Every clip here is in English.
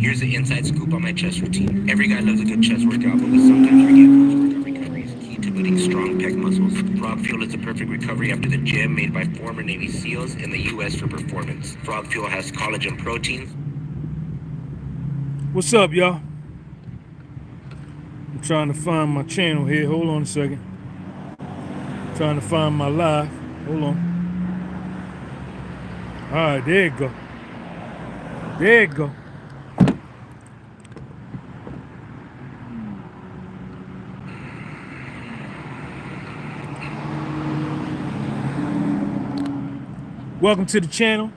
Here's the inside scoop on my chest routine. Every guy loves a good chest workout, but we sometimes forget post-workout recovery is key to building strong pec muscles. Frog Fuel is the perfect recovery after the gym, made by former Navy SEALs in the U.S. for performance. Frog Fuel has collagen proteins. What's up, y'all? I'm trying to find my channel here. Hold on a second. Trying to find my live. Hold on. All right, there you go. There you go. Welcome to the channel.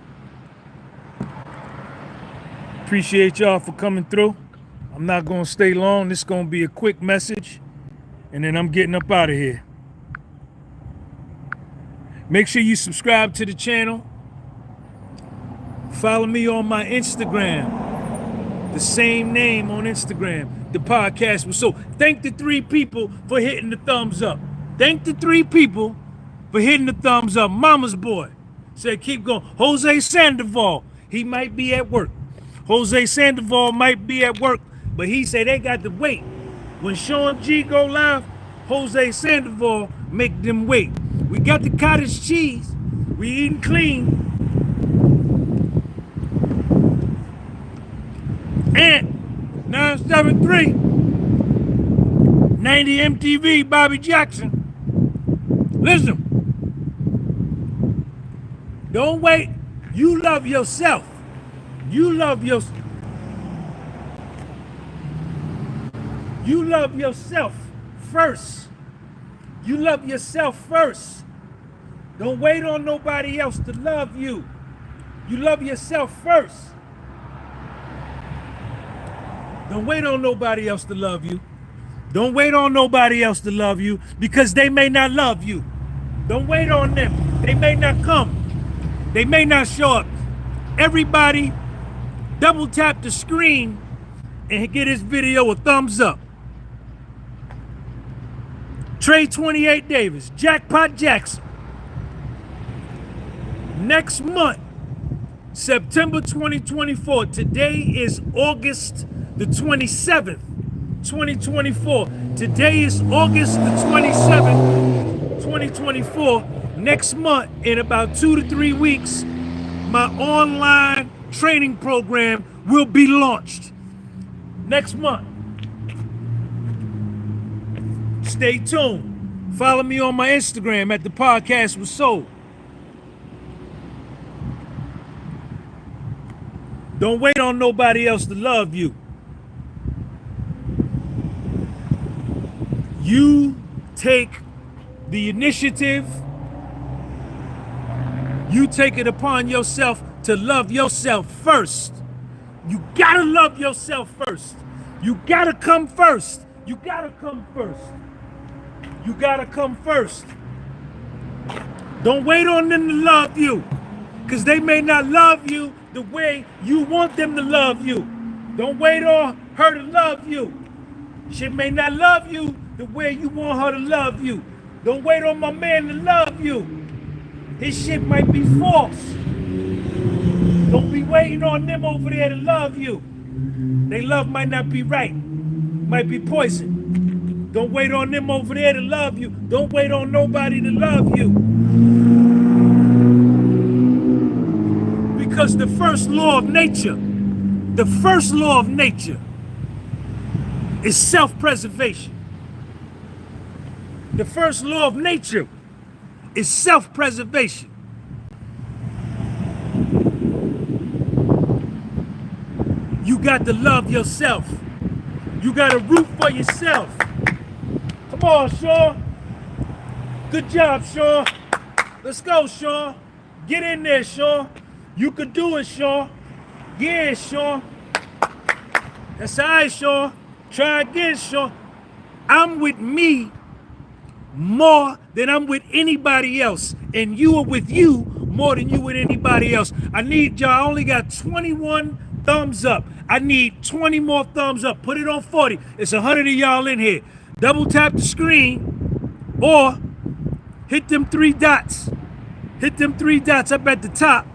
Appreciate y'all for coming through. I'm not gonna stay long. This is gonna be a quick message, and then I'm getting up out of here. Make sure you subscribe to the channel. Follow me on my Instagram. The same name on Instagram. The podcast was so. Thank the 3 people for hitting the thumbs up. Thank the 3 people for hitting the thumbs up. Mama's boy said keep going. Jose Sandoval, he might be at work. Jose Sandoval might be at work, but he said they got to wait. When Sean G go live, Jose Sandoval make them wait. We got the cottage cheese. We eating clean. And 973 90 MTV Bobby Jackson. Listen. Don't wait. You love yourself. You love yourself first. You love yourself first. Don't wait on nobody else to love you. You love yourself first. Don't wait on nobody else to love you. Don't wait on nobody else to love you because they may not love you. Don't wait on them. They may not come. They may not show up. Everybody, double tap the screen and get this video a thumbs up. Trey 28 Davis, Jackpot Jackson. Next month, September 2024. Today is August the 27th, 2024. Today is August the 27th, 2024. Next month, in about 2 to 3 weeks, my online training program will be launched. Next month. Stay tuned. Follow me on my Instagram at The Podcast with Soul. Don't wait on nobody else to love you. You take the initiative. You take it upon yourself to love yourself first. You gotta love yourself first. You gotta come first. You gotta come first. You gotta come first. Don't wait on them to love you, because they may not love you the way you want them to love you. Don't wait on her to love you. She may not love you the way you want her to love you. Don't wait on my man to love you. His shit might be false. Don't be waiting on them over there to love you. They love might not be right. Might be poison. Don't wait on them over there to love you. Don't wait on nobody to love you. Because the first law of nature is self-preservation. The first law of nature is self-preservation. You got to love yourself. You got to root for yourself. Come on, Sean. Good job, Sean. Let's go, Sean. Get in there, Sean. You can do it, Sean. Yeah, Sean. That's all right, Sean. Try again, Sean. I'm with me more than I'm with anybody else. And you are with you more than you with anybody else. I need y'all. I only got 21 thumbs up. I need 20 more thumbs up. Put it on 40. It's 100 of y'all in here. Double tap the screen or hit them 3 dots. Hit them 3 dots up at the top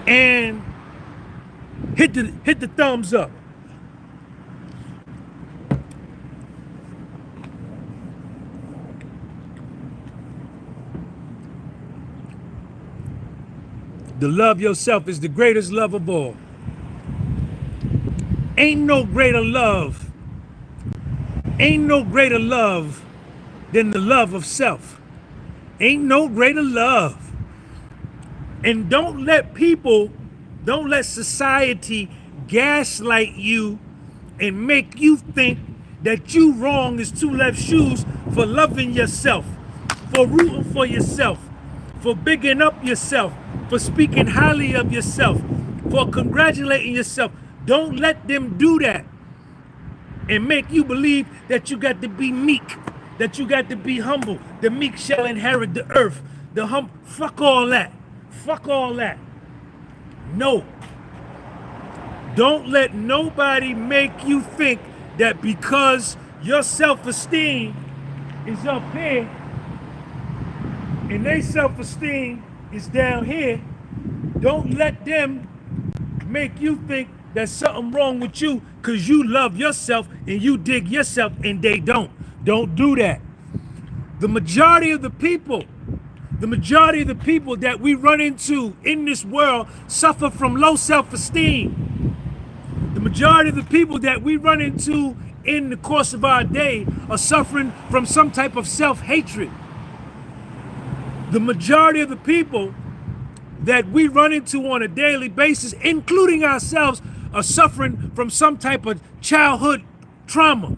and Hit the thumbs up. The love yourself is the greatest love of all. Ain't no greater love. Ain't no greater love than the love of self. Ain't no greater love. And don't let society gaslight you and make you think that you wrong as two left shoes for loving yourself, for rooting for yourself, for bigging up yourself, for speaking highly of yourself, for congratulating yourself. Don't let them do that and make you believe that you got to be meek, that you got to be humble. The meek shall inherit the earth. Fuck all that. Fuck all that. No. Don't let nobody make you think that because your self-esteem is up here and their self-esteem is down here, don't let them make you think there's something wrong with you because you love yourself and you dig yourself and they don't. Don't do that. The majority of the people that we run into in this world suffer from low self-esteem. The majority of the people that we run into in the course of our day are suffering from some type of self-hatred. The majority of the people that we run into on a daily basis, including ourselves, are suffering from some type of childhood trauma.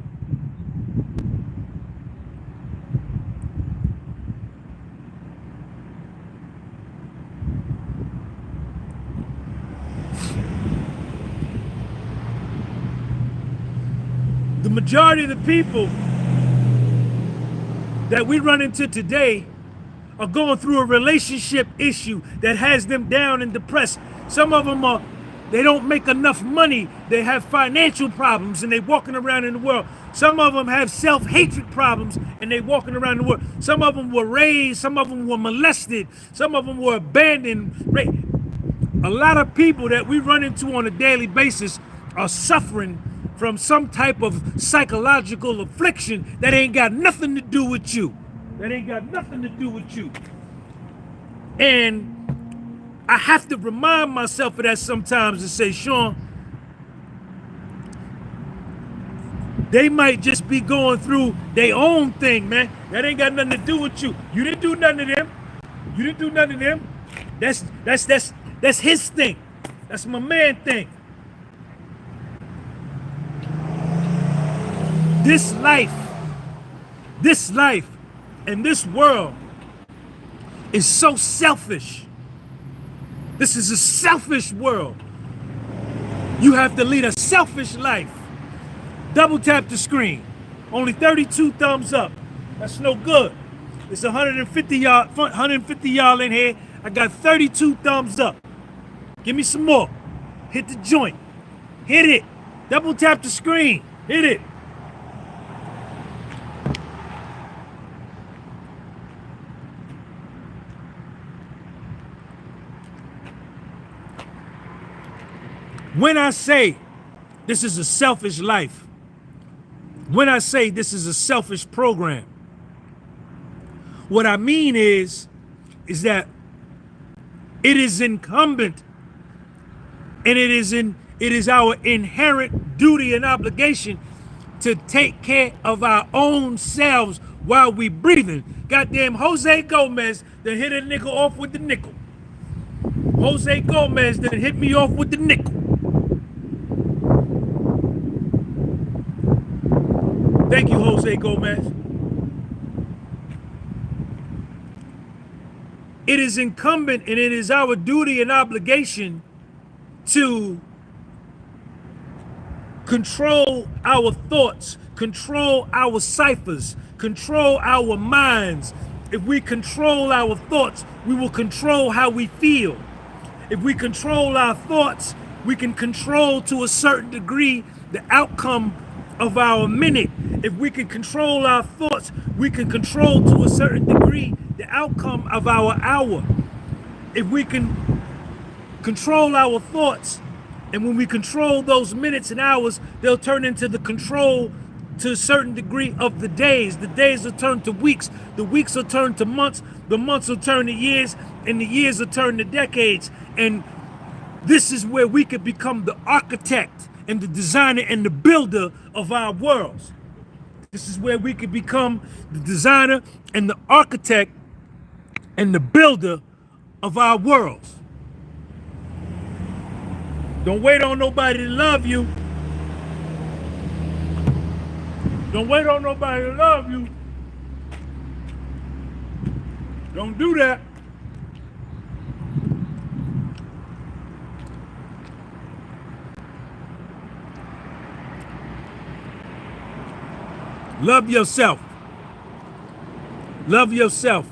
The majority of the people that we run into today are going through a relationship issue that has them down and depressed. Some of them they don't make enough money. They have financial problems and they're walking around in the world. Some of them have self-hatred problems and they're walking around the world. Some of them were raised, some of them were molested, some of them were abandoned. A lot of people that we run into on a daily basis are suffering from some type of psychological affliction that ain't got nothing to do with you. That ain't got nothing to do with you. And I have to remind myself of that sometimes and say, Sean, they might just be going through their own thing, man. That ain't got nothing to do with you. You didn't do nothing to them. You didn't do nothing to them. That's his thing. That's my man thing. This life, and this world is so selfish. This is a selfish world. You have to lead a selfish life. Double tap the screen. Only 32 thumbs up. That's no good. It's 150 y'all in here. I got 32 thumbs up. Give me some more. Hit the joint. Hit it. Double tap the screen. Hit it. When I say this is a selfish life, when I say this is a selfish program, what I mean is that it is incumbent and it is our inherent duty and obligation to take care of our own selves while we breathing. Goddamn Jose Gomez that hit a nigga off with the nickel. Jose Gomez that hit me off with the nickel. Thank you, Jose Gomez. It is incumbent and it is our duty and obligation to control our thoughts, control our ciphers, control our minds. If we control our thoughts, we will control how we feel. If we control our thoughts, we can control to a certain degree the outcome of our minute. If we can control our thoughts, we can control to a certain degree the outcome of our hour. If we can control our thoughts, And when we control those minutes and hours, they'll turn into the control to a certain degree of the days. The days will turn to weeks. The weeks will turn to months. The months will turn to years. And the years will turn to decades. And this is where we could become the architect and the designer and the builder of our worlds. This is where we could become the designer and the architect and the builder of our worlds. Don't wait on nobody to love you. Don't wait on nobody to love you. Don't do that. Love yourself. Love yourself.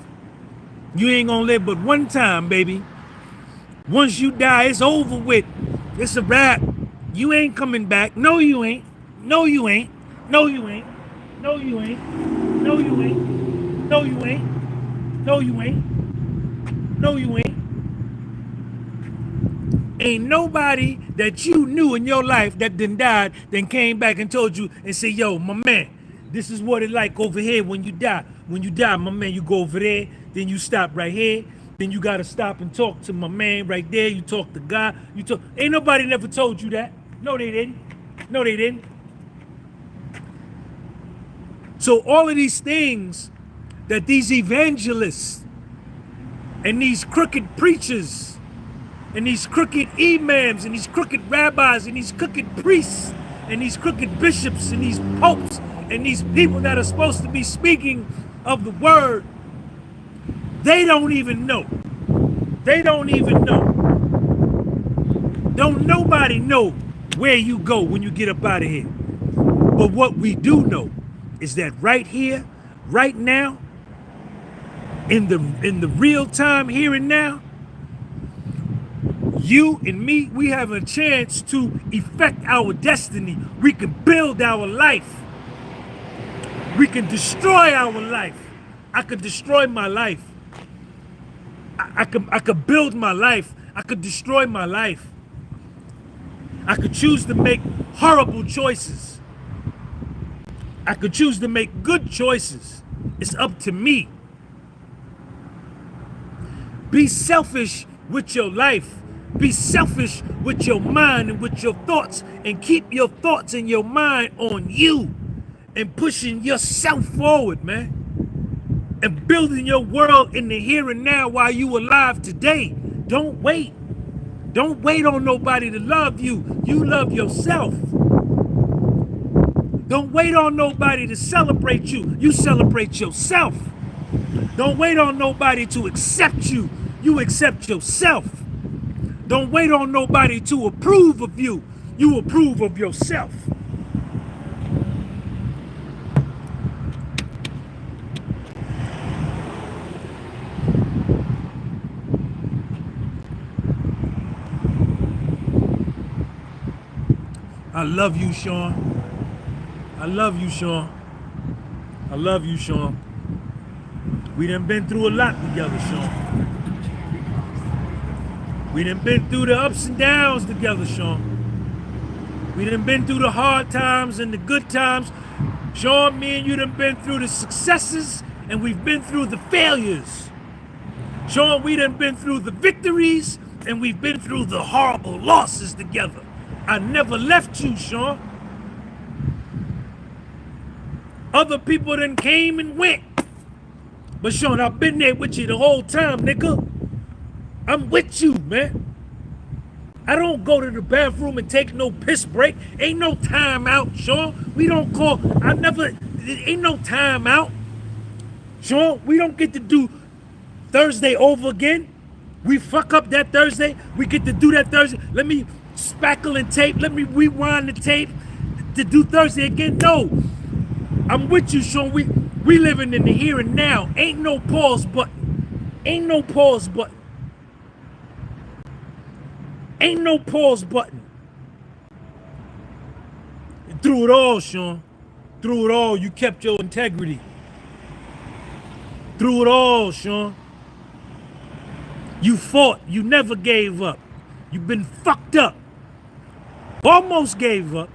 You ain't gonna live but one time, baby. Once you die, it's over with. It's a wrap. You ain't coming back. No, you ain't. No, you ain't. No, you ain't. No, you ain't. No, you ain't. No, you ain't. No, you ain't. No, you ain't. Ain't nobody that you knew in your life that then died, then came back and told you and said, yo, my man, this is what it like over here when you die. When you die, my man, you go over there, then you stop right here. Then you gotta stop and talk to my man right there. You talk to God. You talk. Ain't nobody never told you that. No, they didn't. No, they didn't. So all of these things that these evangelists and these crooked preachers and these crooked imams and these crooked rabbis and these crooked priests and these crooked bishops and these popes and these people that are supposed to be speaking of the word, they don't even know. They don't even know. Don't nobody know where you go when you get up out of here. But what we do know is that right here, right now, in the real time, here and now, you and me, we have a chance to effect our destiny. We can build our life. We can destroy our life. I could destroy my life. I could build my life. I could destroy my life. I could choose to make horrible choices. I could choose to make good choices. It's up to me. Be selfish with your life. Be selfish with your mind and with your thoughts, and keep your thoughts and your mind on you and pushing yourself forward, man. And building your world in the here and now while you alive today. Don't wait. Don't wait on nobody to love you. You love yourself. Don't wait on nobody to celebrate you. You celebrate yourself. Don't wait on nobody to accept you. You accept yourself. Don't wait on nobody to approve of you. You approve of yourself. I love you, Sean. I love you, Sean. I love you, Sean. We done been through a lot together, Sean. We done been through the ups and downs together, Sean. We done been through the hard times and the good times. Sean, me and you done been through the successes and we've been through the failures. Sean, we done been through the victories and we've been through the horrible losses together. I never left you, Sean. Other people done came and went. But Sean, I've been there with you the whole time, nigga. I'm with you, man. I don't go to the bathroom and take no piss break. Ain't no time out, Sean. We don't call, ain't no time out. Sean, we don't get to do Thursday over again. We fuck up that Thursday. We get to do that Thursday. Let me spackle and tape. Let me rewind the tape to do Thursday again. No, I'm with you, Sean. We living in the here and now. Ain't no pause button. Ain't no pause button. Ain't no pause button. And through it all, Sean. Through it all, you kept your integrity. Through it all, Sean. You fought. You never gave up. You've been fucked up. Almost gave up,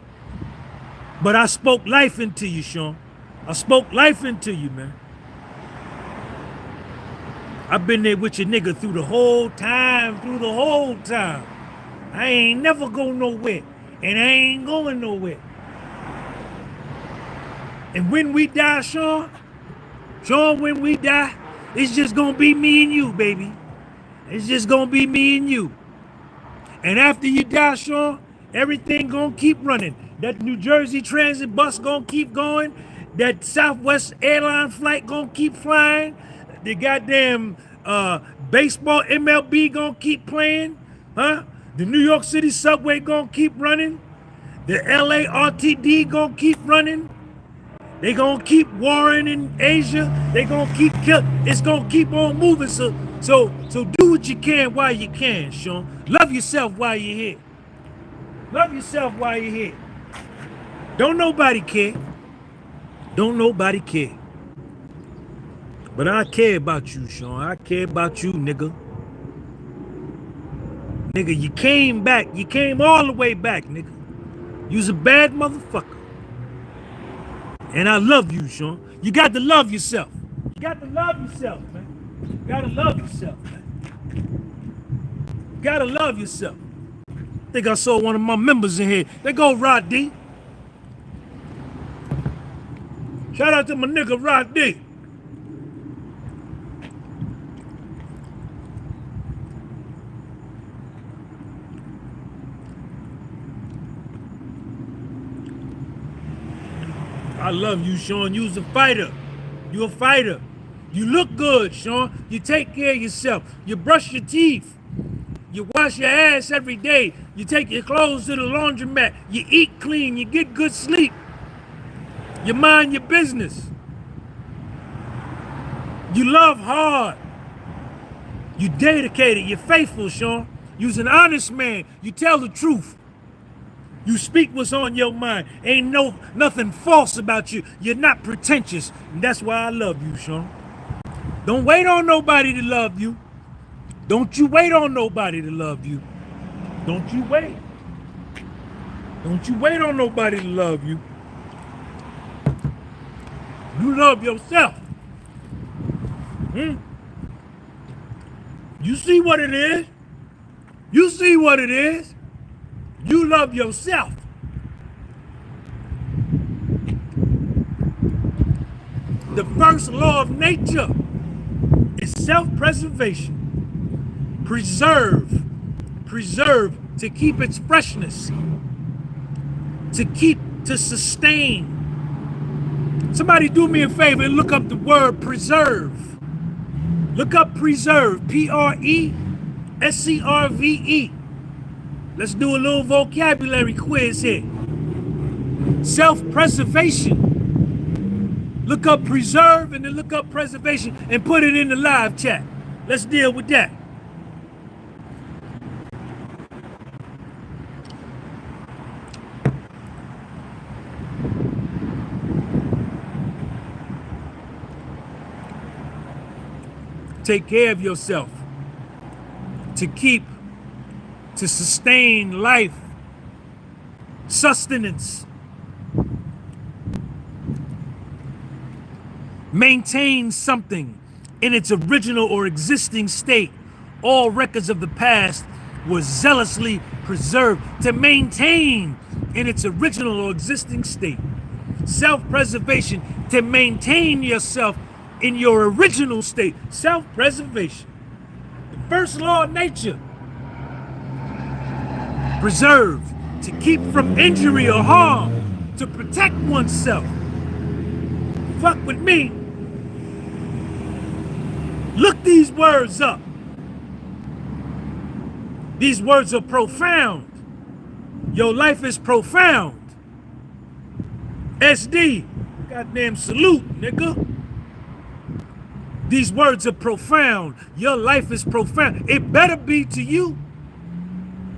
but I spoke life into you, Sean. I spoke life into you, man. I've been there with your nigga through the whole time, I ain't never go nowhere, and I ain't going nowhere. And when we die, Sean, when we die, it's just gonna be me and you, baby. It's just gonna be me and you. And after you die, Sean, everything gonna keep running. That New Jersey Transit bus gonna keep going. That Southwest airline flight gonna keep flying. The goddamn baseball MLB gonna keep playing. Huh? The New York City subway gonna keep running. The LA RTD gonna keep running. They gonna keep warring in Asia. They gonna keep it's gonna keep on moving. So do what you can while you can, Sean. Love yourself while you're here. Love yourself while you're here. Don't nobody care. Don't nobody care. But I care about you, Sean. I care about you, nigga. Nigga, you came back. You came all the way back, nigga. You's a bad motherfucker. And I love you, Sean. You got to love yourself. You got to love yourself, man. You gotta love yourself, man. You gotta love yourself. I think I saw one of my members in here. They go Rod D. Shout out to my nigga Rod D. I love you, Sean. You's a fighter. You a fighter. You look good, Sean. You take care of yourself. You brush your teeth. You wash your ass every day. You take your clothes to the laundromat. You eat clean. You get good sleep. You mind your business. You love hard. You dedicated. You're faithful, Sean. You's an honest man. You tell the truth. You speak what's on your mind. Ain't nothing false about you. You're not pretentious. And that's why I love you, Sean. Don't wait on nobody to love you. Don't you wait on nobody to love you. Don't you wait. Don't you wait on nobody to love you. You love yourself. You see what it is? You see what it is? You love yourself. The first law of nature is self-preservation. Preserve to keep its freshness, to sustain. Somebody do me a favor and look up the word preserve. Look up preserve, P-R-E-S-C-R-V-E. Let's do a little vocabulary quiz here. Self-preservation. Look up preserve and then look up preservation and put it in the live chat. Let's deal with that. Take care of yourself to sustain life, sustenance. Maintain something in its original or existing state. All records of the past were zealously preserved to maintain in its original or existing state. Self-preservation, to maintain yourself in your original state. Self-preservation. The first law of nature. Preserve, to keep from injury or harm, to protect oneself. Fuck with me. Look these words up. These words are profound. Your life is profound. SD, goddamn salute, nigga. These words are profound. Your life is profound. It better be to you.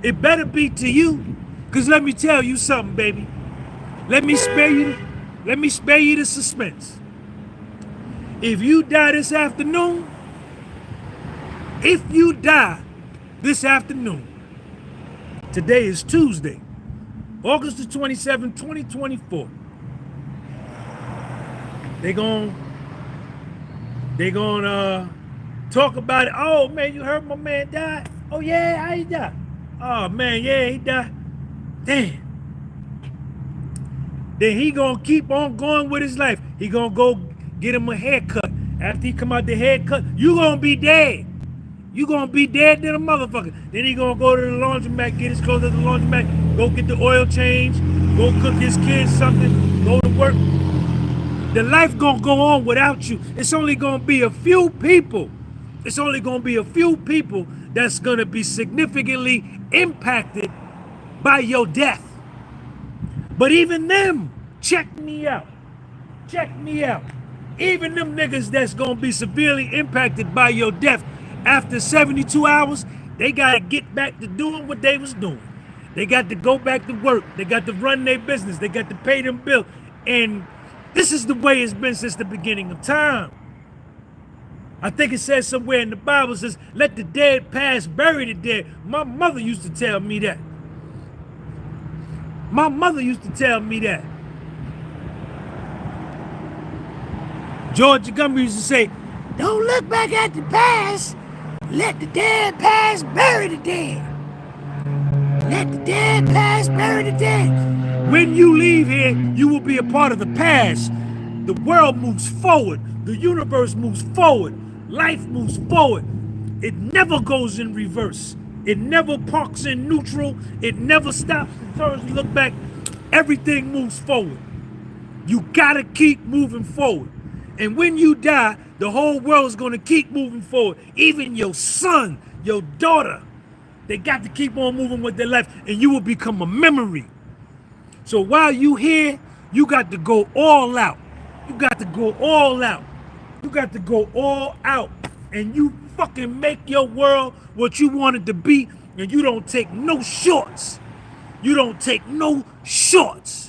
It better be to you. Because let me tell you something, baby. Let me spare you the suspense. If you die this afternoon, today is Tuesday. August the 27th, 2024. They gon' talk about it. Oh man, you heard my man died? Oh yeah, how he died? Oh man, yeah, he died. Damn. Then he gonna keep on going with his life. He gonna go get him a haircut. After he come out the haircut, you gonna be dead. You gonna be dead than a motherfucker. Then he gonna go to the laundromat, get his clothes at the laundromat, go get the oil change, go cook his kids something, go to work. The life gonna go on without you. It's only gonna be a few people. It's only gonna be a few people that's gonna be significantly impacted by your death. But even them, check me out. Check me out. Even them niggas that's gonna be severely impacted by your death, after 72 hours, they gotta get back to doing what they was doing. They got to go back to work. They got to run their business. They got to pay them bills. And this is the way it's been since the beginning of time. I think it says somewhere in the Bible, it says, let the dead past bury the dead. My mother used to tell me that. My mother used to tell me that. George Montgomery used to say, don't look back at the past. Let the dead past bury the dead. Let the dead past bury the dead. When you leave here, you will be a part of the past. The world moves forward. The universe moves forward. Life moves forward. It never goes in reverse. It never parks in neutral. It never stops and turns to look back. Everything moves forward. You gotta keep moving forward. And when you die, the whole world is gonna keep moving forward. Even your son, your daughter, they got to keep on moving with their life, and you will become a memory. So while you here, you got to go all out. You got to go all out. You got to go all out. And you fucking make your world what you want it to be, and you don't take no shorts. You don't take no shorts.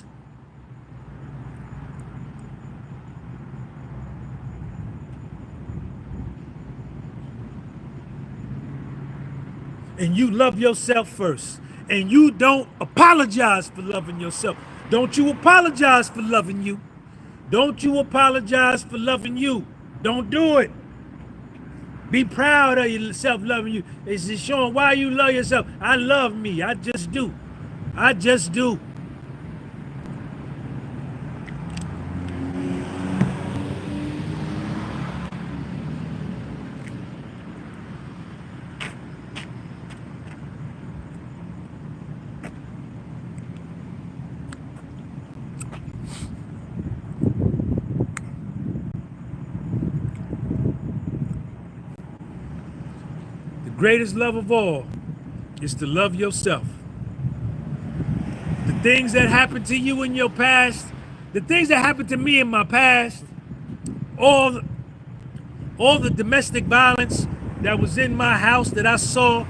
And you love yourself first. And you don't apologize for loving yourself. Don't you apologize for loving you. Don't you apologize for loving you. Don't do it. Be proud of yourself loving you. It's just showing why you love yourself. I love me. I just do. I just do. The greatest love of all is to love yourself. The things that happened to you in your past, the things that happened to me in my past, all the domestic violence that was in my house that I saw,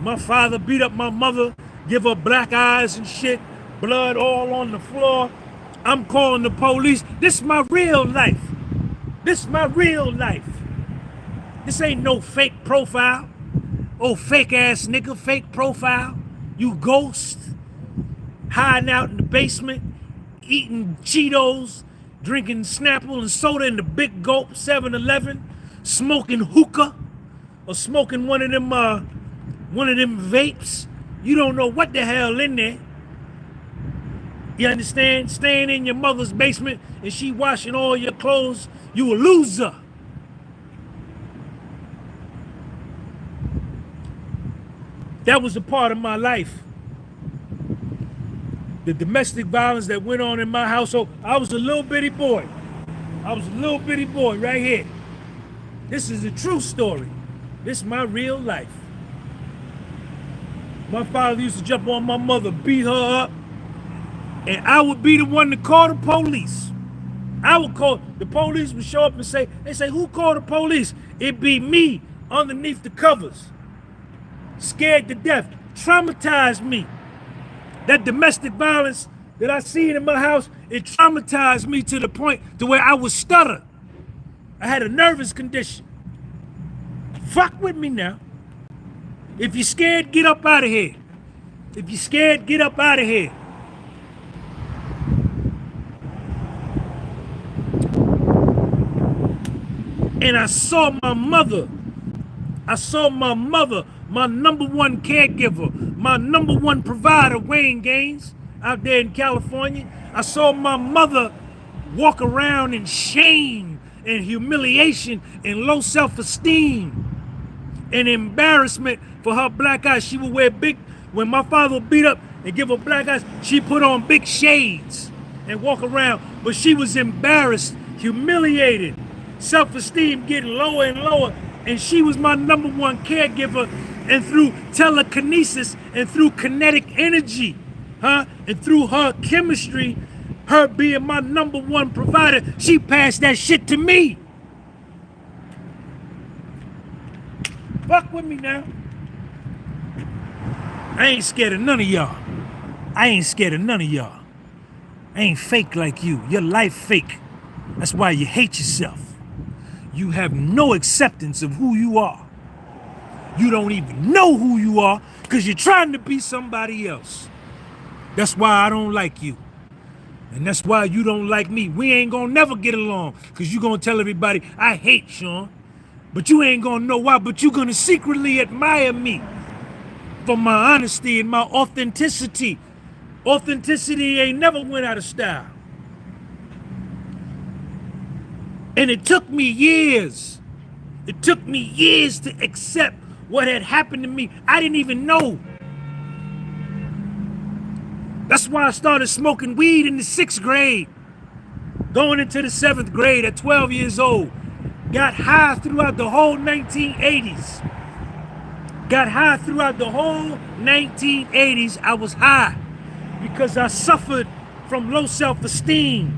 my father beat up my mother, give her black eyes and shit, blood all on the floor. I'm calling the police. This is my real life. This is my real life. This ain't no fake profile. Oh, fake ass nigga, fake profile. You ghost. Hiding out in the basement, eating Cheetos, drinking Snapple and soda in the big gulp 7-Eleven, smoking hookah, or smoking one of them vapes. You don't know what the hell in there. You understand? Staying in your mother's basement and she washing all your clothes, you a loser. That was a part of my life. The domestic violence that went on in my household. I was a little bitty boy. I was a little bitty boy right here. This is a true story. This is my real life. My father used to jump on my mother, beat her up, and I would be the one to call the police. I would call, the police would show up and say, who called the police? It'd be me underneath the covers. Scared to death, traumatized me. That domestic violence that I seen in my house, it traumatized me to the point to where I would stutter. I had a nervous condition. Fuck with me now. If you're scared, get up out of here. If you're scared, get up out of here. And I saw my mother. I saw my mother, my number one caregiver, my number one provider, Wayne Gaines, out there in California. I saw my mother walk around in shame and humiliation and low self-esteem and embarrassment for her black eyes. She would wear big, when my father would beat up and give her black eyes, she put on big shades and walk around. But she was embarrassed, humiliated, self-esteem getting lower and lower. And she was my number one caregiver. And through telekinesis and through kinetic energy, and through her chemistry, her being my number one provider, she passed that shit to me. Fuck with me now. I ain't scared of none of y'all. I ain't scared of none of y'all. I ain't fake like you. Your life fake. That's why you hate yourself. You have no acceptance of who you are. You don't even know who you are because you're trying to be somebody else. That's why I don't like you. And that's why you don't like me. We ain't gonna never get along because you're gonna tell everybody, I hate Sean. But you ain't gonna know why, but you're gonna secretly admire me for my honesty and my authenticity. Authenticity ain't never went out of style. And it took me years. It took me years to accept what had happened to me. I didn't even know. That's why I started smoking weed in the 6th grade. Going into the 7th grade at 12 years old. Got high throughout the whole 1980s. Got high throughout the whole 1980s. I was high because I suffered from low self-esteem.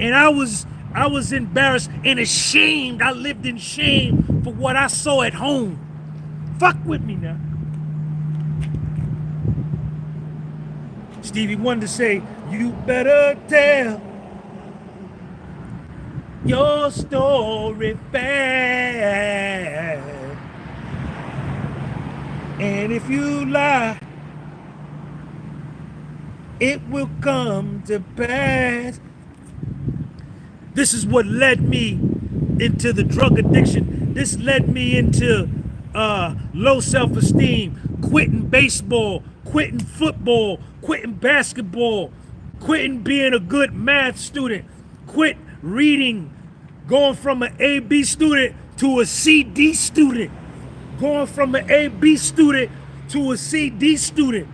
And I was embarrassed and ashamed. I lived in shame for what I saw at home. Fuck with me now. Stevie Wonder say, you better tell your story fast. And if you lie, it will come to pass. This is what led me into the drug addiction. This led me into low self-esteem, quitting baseball, quitting football, quitting basketball, quitting being a good math student, quit reading, going from an A-B student to a C-D student, going from an A-B student to a C-D student,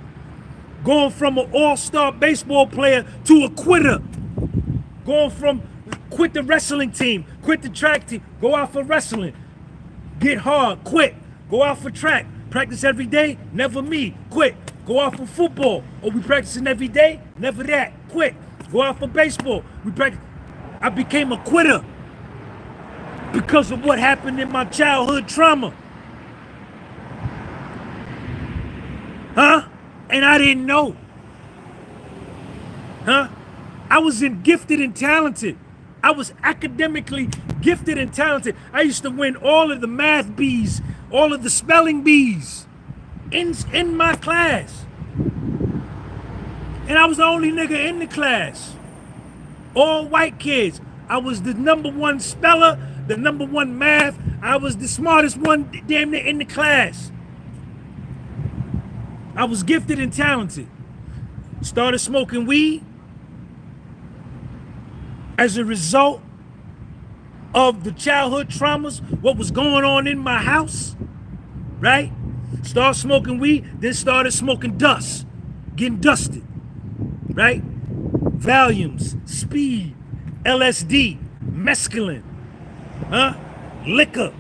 going from an all-star baseball player to a quitter, going from quit the wrestling team, quit the track team, go out for wrestling, get hard, quit, go out for track, practice every day, never me, quit, go out for football, oh we practicing every day, never that, quit, go out for baseball, we practice. I became a quitter because of what happened in my childhood trauma. And I didn't know. I was gifted and talented. I was academically gifted and talented. I used to win all of the math bees, all of the spelling bees in my class. And I was the only nigga in the class. All white kids. I was the number one speller, the number one math. I was the smartest one damn near in the class. I was gifted and talented. Started smoking weed as a result of the childhood traumas, what was going on in my house, right? Started smoking weed, then started smoking dust, getting dusted, right? Valiums, speed, LSD, mescaline, liquor,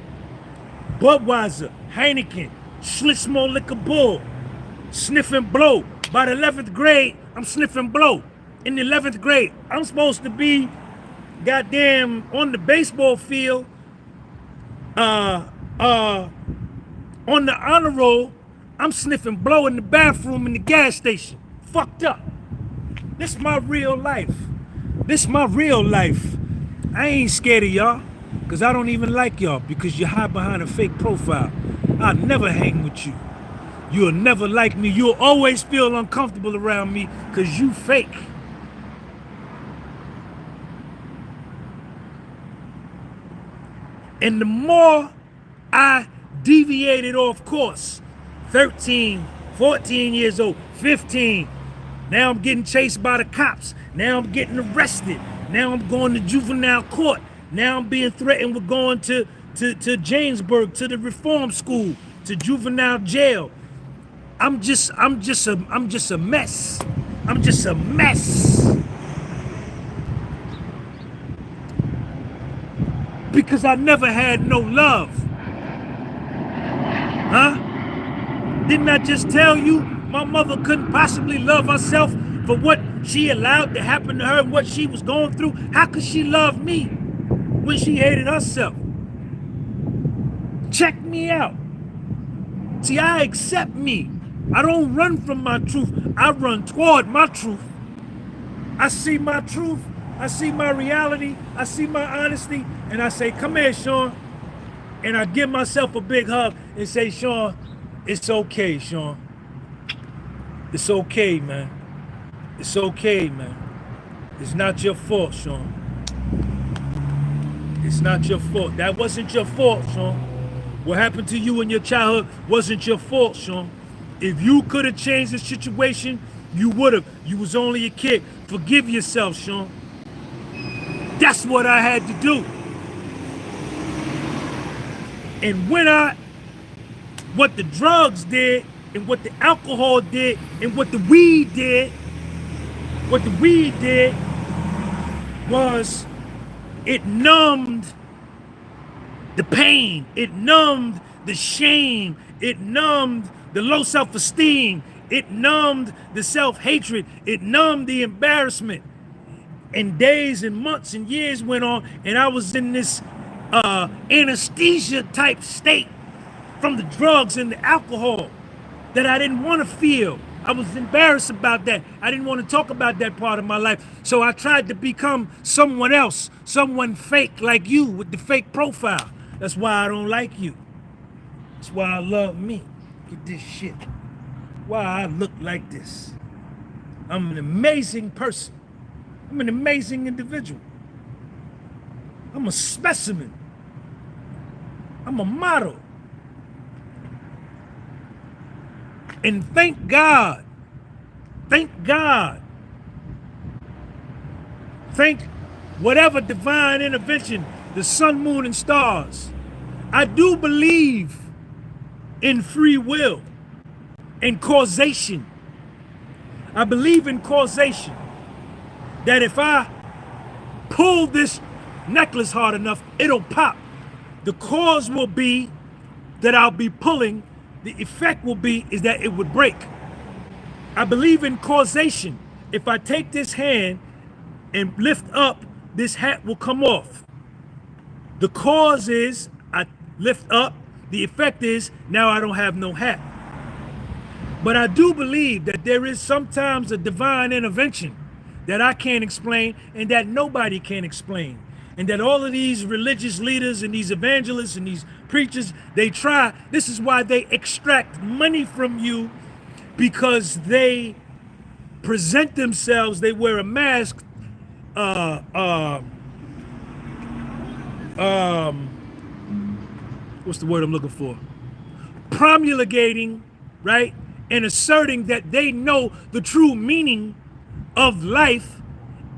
Budweiser, Heineken, Schlitz Liquor Bull, sniffing blow. By the 11th grade, I'm sniffing blow. In the 11th grade, I'm supposed to be goddamn on the baseball field, on the honor roll. I'm sniffing blow in the bathroom in the gas station. Fucked up. This my real life. This my real life. I ain't scared of y'all, because I don't even like y'all, because you hide behind a fake profile. I'll never hang with you. You'll never like me. You'll always feel uncomfortable around me, because you fake. And the more I deviated off course, 13, 14 years old, 15, now I'm getting chased by the cops. Now I'm getting arrested. Now I'm going to juvenile court. Now I'm being threatened with going to Jamesburg, to the reform school, to juvenile jail. I'm just a mess. I'm just a mess. Because I never had no love. Huh? Didn't I just tell you my mother couldn't possibly love herself for what she allowed to happen to her and what she was going through? How could she love me when she hated herself? Check me out. See, I accept me. I don't run from my truth. I run toward my truth. I see my truth. I see my reality. I see my honesty. And I say, come here, Sean. And I give myself a big hug and say, Sean, it's okay, Sean. It's okay, man. It's okay, man. It's not your fault, Sean. It's not your fault. That wasn't your fault, Sean. What happened to you in your childhood wasn't your fault, Sean. If you could have changed the situation, you would have. You was only a kid. Forgive yourself, Sean. That's what I had to do. And what the drugs did, and what the alcohol did, and what the weed did was it numbed the pain, it numbed the shame, it numbed the low self-esteem, it numbed the self-hatred, it numbed the embarrassment. And days and months and years went on, and I was in this anesthesia type state from the drugs and the alcohol that I didn't want to feel. I was embarrassed about that. I didn't want to talk about that part of my life. So I tried to become someone else, someone fake like you with the fake profile. That's why I don't like you. That's why I love me. Get this shit. Why I look like this. I'm an amazing person. I'm an amazing individual. I'm a specimen. I'm a model. And thank God, thank whatever divine intervention, the sun, moon, and stars. I do believe in free will and causation. I believe in causation. That if I pull this necklace hard enough, it'll pop. The cause will be that I'll be pulling. The effect will be is that it would break. I believe in causation. If I take this hand and lift up, this hat will come off. The cause is I lift up. The effect is now I don't have no hat. But I do believe that there is sometimes a divine intervention that I can't explain and that nobody can explain. And that all of these religious leaders and these evangelists and these preachers, they try. This is why they extract money from you, because they present themselves, they wear a mask, what's the word I'm looking for? Promulgating, right? And asserting that they know the true meaning of life,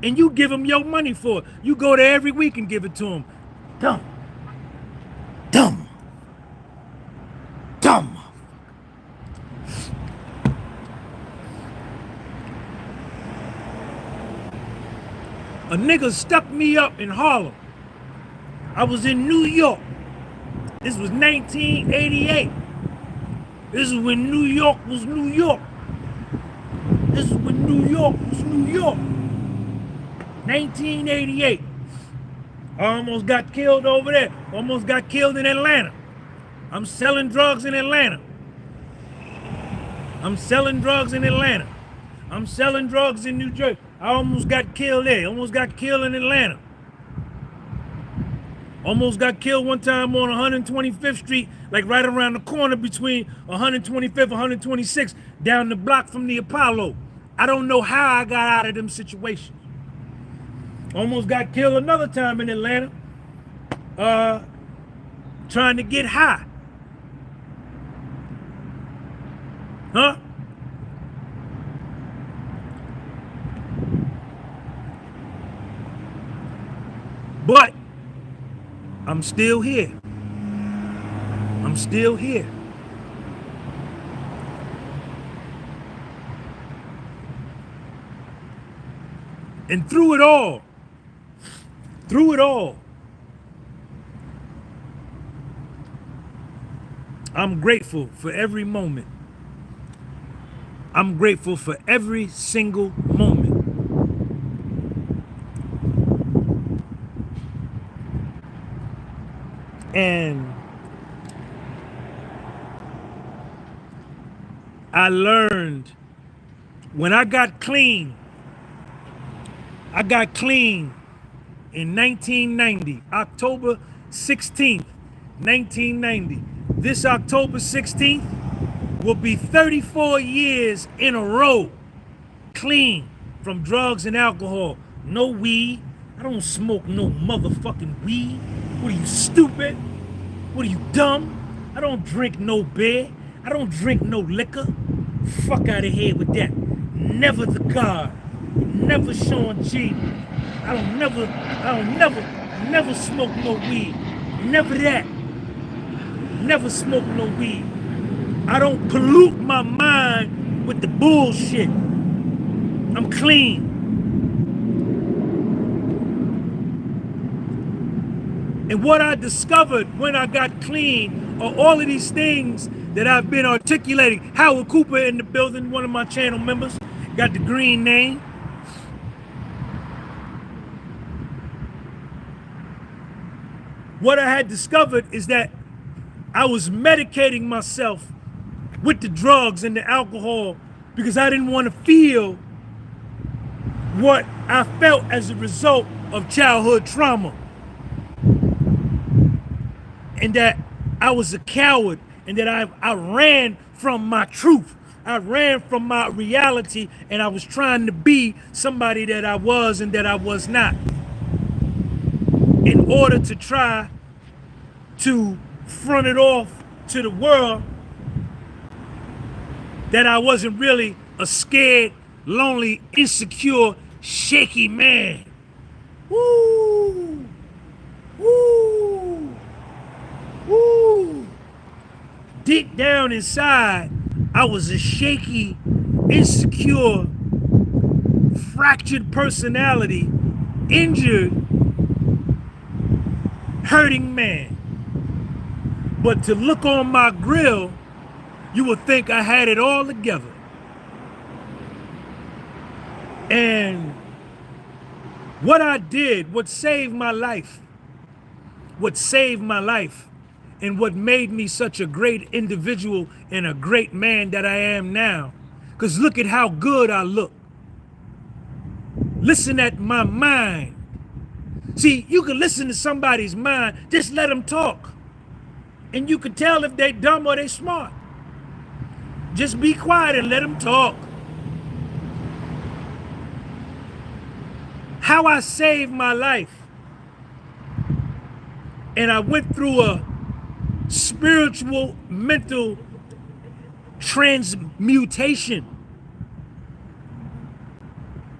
and you give them your money for it. You go there every week and give it to them. Dumb. A nigga stuck me up in Harlem. I was in New York. This was 1988. This is when New York was New York. This is when New York was New York. 1988. I almost got killed over there. Almost got killed in Atlanta. I'm selling drugs in Atlanta. I'm selling drugs in Atlanta. I'm selling drugs in New Jersey. I almost got killed there. Almost got killed in Atlanta. Almost got killed one time on 125th Street, like right around the corner between 125th and 126th, down the block from the Apollo. I don't know how I got out of them situations. Almost got killed another time in Atlanta. trying to get high. Huh? But I'm still here. I'm still here. And through it all, I'm grateful for every moment. I'm grateful for every single moment. And I learned when I got clean in 1990, October 16th, 1990. This October 16th will be 34 years in a row clean from drugs and alcohol. No weed. I don't smoke no motherfucking weed. What are you, stupid? What are you, dumb? I don't drink no beer. I don't drink no liquor. Fuck out of here with that. Never the God. Never Sean G. I don't never smoke no weed. Never that. Never smoke no weed. I don't pollute my mind with the bullshit. I'm clean. And what I discovered when I got clean are all of these things that I've been articulating. Howard Cooper in the building, one of my channel members, got the green name. What I had discovered is that I was medicating myself with the drugs and the alcohol because I didn't want to feel what I felt as a result of childhood trauma. And that I was a coward, and that I ran from my truth. I ran from my reality, and I was trying to be somebody that I was and that I was not, in order to try to front it off to the world that I wasn't really a scared, lonely, insecure, shaky man. Woo! Woo! Woo! Deep down inside, I was a shaky, insecure, fractured personality, injured, hurting man. But to look on my grill, you would think I had it all together. And what I did, what saved my life, and what made me such a great individual and a great man that I am now, because look at how good I look. Listen at my mind. See, you can listen to somebody's mind, just let them talk. And you can tell if they dumb or they smart. Just be quiet and let them talk. How I saved my life. And I went through a spiritual, mental transmutation.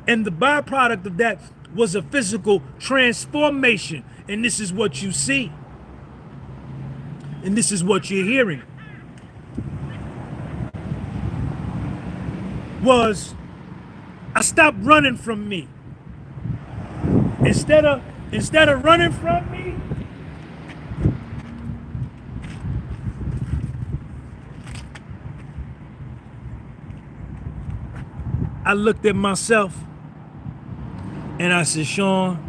And the byproduct of that was a physical transformation. And this is what you see. And this is what you're hearing. Was I stopped running from me. Instead of running from me, I looked at myself and I said, Sean,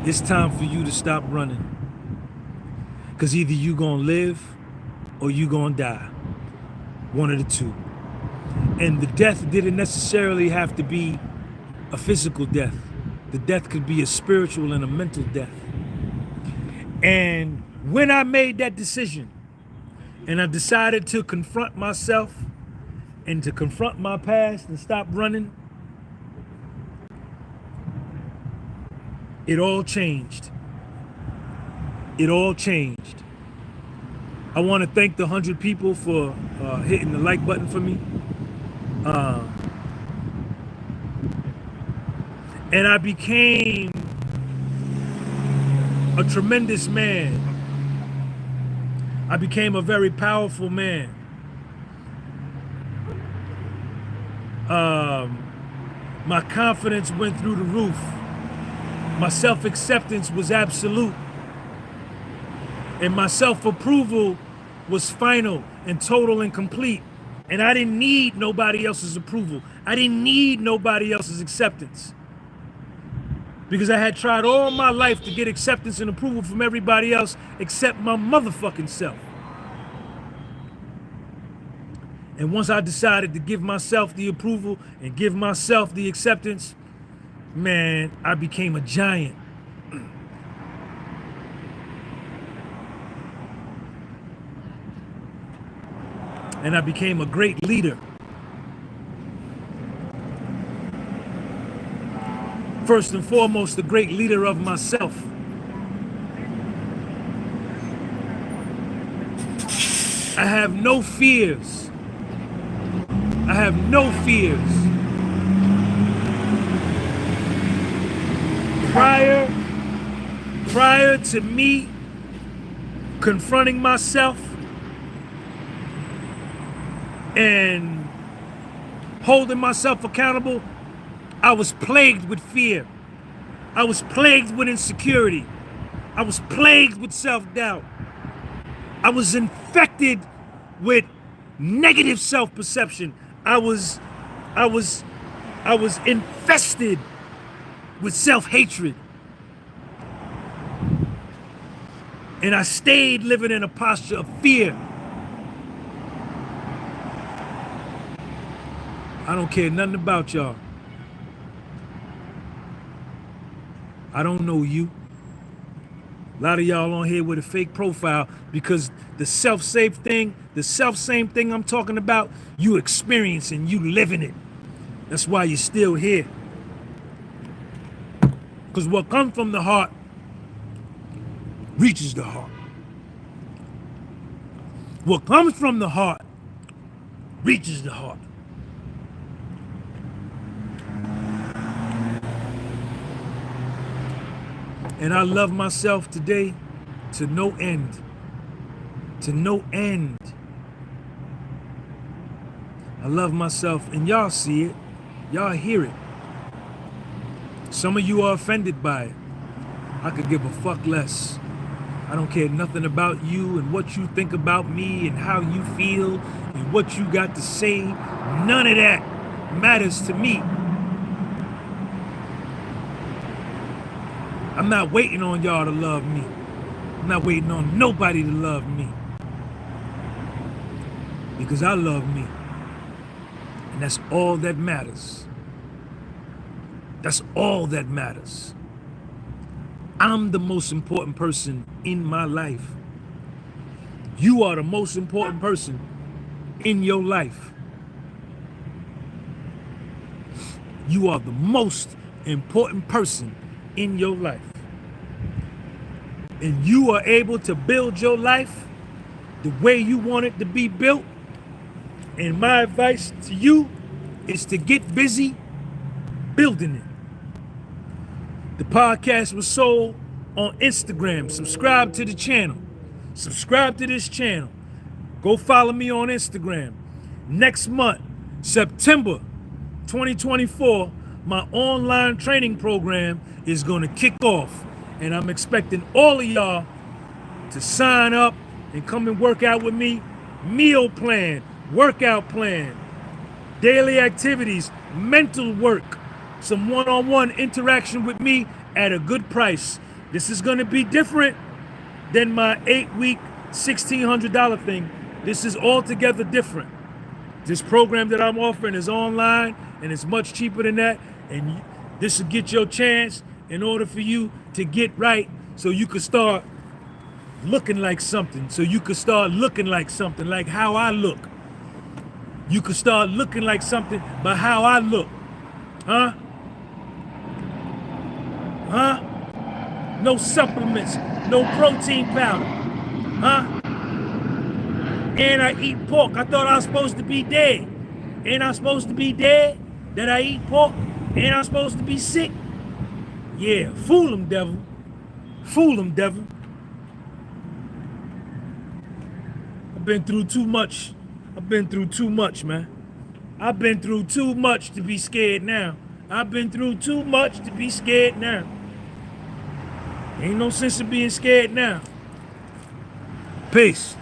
it's time for you to stop running. Because either you gonna live or you gonna die. One of the two. And the death didn't necessarily have to be a physical death. The death could be a spiritual and a mental death. And when I made that decision and I decided to confront myself and to confront my past and stop running, it all changed. it all changed. I want to thank the 100 people for hitting the like button for me. And I became a tremendous man. I became a very powerful man. My confidence went through the roof. My self-acceptance was absolute. And my self-approval was final and total and complete. And I didn't need nobody else's approval. I didn't need nobody else's acceptance. Because I had tried all my life to get acceptance and approval from everybody else except my motherfucking self. And once I decided to give myself the approval and give myself the acceptance, man, I became a giant. And I became a great leader. First and foremost, a great leader of myself. I have no fears. I have no fears. Prior to me confronting myself and holding myself accountable, I was plagued with fear. I was plagued with insecurity. I was plagued with self-doubt. I was infected with negative self-perception. I was infested with self-hatred. And I stayed living in a posture of fear. I don't care nothing about y'all. I don't know you. A lot of y'all on here with a fake profile because the self-same thing I'm talking about, you experiencing, you living it. That's why you're still here. Because what comes from the heart reaches the heart. What comes from the heart reaches the heart. And I love myself today to no end. To no end. I love myself, and y'all see it. Y'all hear it. Some of you are offended by it. I could give a fuck less. I don't care nothing about you and what you think about me and how you feel and what you got to say. None of that matters to me. I'm not waiting on y'all to love me. I'm not waiting on nobody to love me. Because I love me. And that's all that matters. That's all that matters. I'm the most important person in my life. You are the most important person in your life. You are the most important person in your life. And you are able to build your life the way you want it to be built. And my advice to you is to get busy building it. The podcast was sold on Instagram. Subscribe to the channel. Subscribe to this channel. Go follow me on Instagram. Next month, September 2024, my online training program is going to kick off. And I'm expecting all of y'all to sign up and come and work out with me. Meal plan, workout plan, daily activities, mental work, some one-on-one interaction with me at a good price. This is going to be different than my 8-week, $1,600 thing. This is altogether different. This program that I'm offering is online and it's much cheaper than that. And this will get your chance in order for you to get right so you could start looking like something. So you could start looking like something, like how I look. You could start looking like something by how I look. Huh? Huh? no supplements, no protein powder. Huh? And I eat pork. I thought I was supposed to be dead. Ain't I supposed to be dead? That I eat pork? Ain't I supposed to be sick? Yeah, fool him, devil. Fool him, devil. I've been through too much. I've been through too much, man. I've been through too much to be scared now. I've been through too much to be scared now. Ain't no sense of being scared now. Peace.